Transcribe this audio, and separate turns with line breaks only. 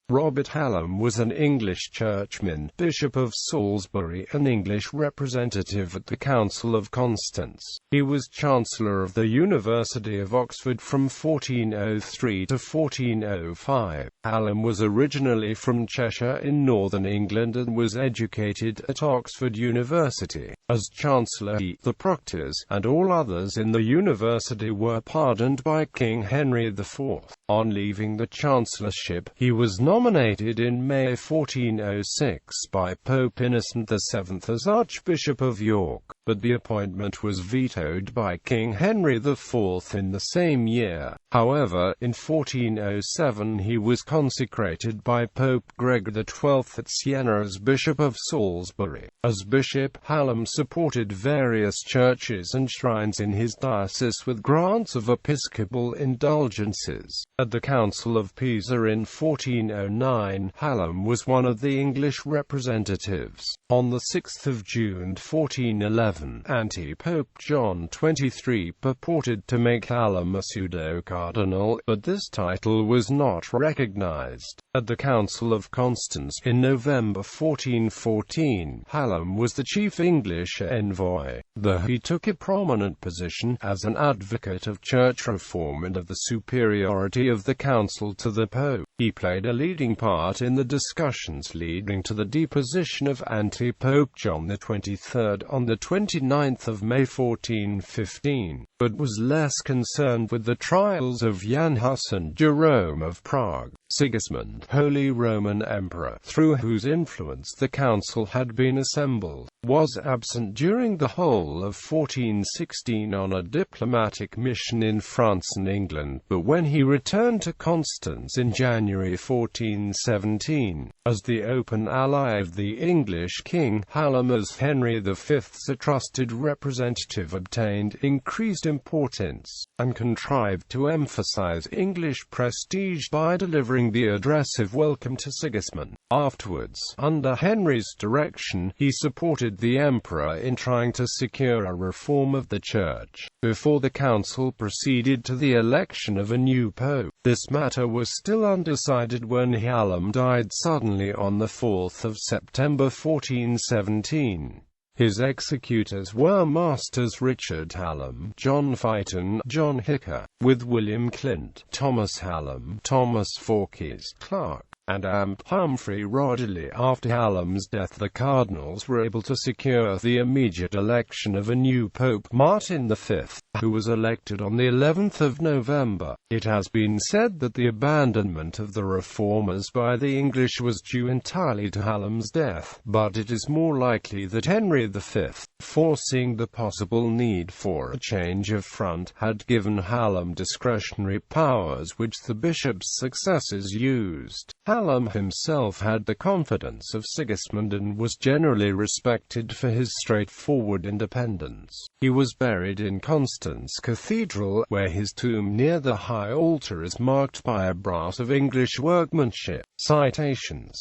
Robert Hallam was an English churchman, Bishop of Salisbury and English representative at the Council of Constance. He was Chancellor of the University of Oxford from 1403 to 1405. Hallam was originally from Cheshire in northern England and was educated at Oxford University. As Chancellor, he, the Proctors, and all others in the university were pardoned by King Henry IV. On leaving the chancellorship, he was nominated in May 1406 by Pope Innocent VII as Archbishop of York, but the appointment was vetoed by King Henry IV in the same year. However, in 1407 he was consecrated by Pope Gregory XII at Siena as Bishop of Salisbury. As bishop, Hallam supported various churches and shrines in his diocese with grants of episcopal indulgences. At the Council of Pisa in 1409, Hallam was one of the English representatives. On 6 June 1411, anti-Pope John XXIII purported to make Hallam a pseudo-cardinal, but this title was not recognized. At the Council of Constance in November 1414, Hallam was the chief English envoy. He took a prominent position as an advocate of church reform and of the superiority of the council to the Pope. He played a leading part in the discussions leading to the deposition of anti-Pope John XXIII on 29 May 1415, but was less concerned with the trials of Jan Hus and Jerome of Prague. Sigismund, Holy Roman Emperor, through whose influence the council had been assembled, was absent during the whole of 1416 on a diplomatic mission in France and England, but when he returned to Constance in January 1417, as the open ally of the English king, Hallam as Henry V's trusted representative obtained increased importance, and contrived to emphasize English prestige by delivering the address of welcome to Sigismund. Afterwards, under Henry's direction, he supported the emperor in trying to secure a reform of the church, before the council proceeded to the election of a new pope. This matter was still undecided when Hallam died suddenly on 4 September 1417. His executors were Masters Richard Hallam, John Phaeton, John Hicker, with William Clint, Thomas Hallam, Thomas Forkes, Clark, and Amp Humphrey Rodiley. After Hallam's death, the cardinals were able to secure the immediate election of a new Pope, Martin V, who was elected on the 11th of November. It has been said that the abandonment of the reformers by the English was due entirely to Hallam's death, but it is more likely that Henry V, foreseeing the possible need for a change of front, had given Hallam discretionary powers which the bishop's successors used. Hallam himself had the confidence of Sigismund and was generally respected for his straightforward independence. He was buried in Constance Cathedral, where his tomb near the high altar is marked by a brass of English workmanship. Citations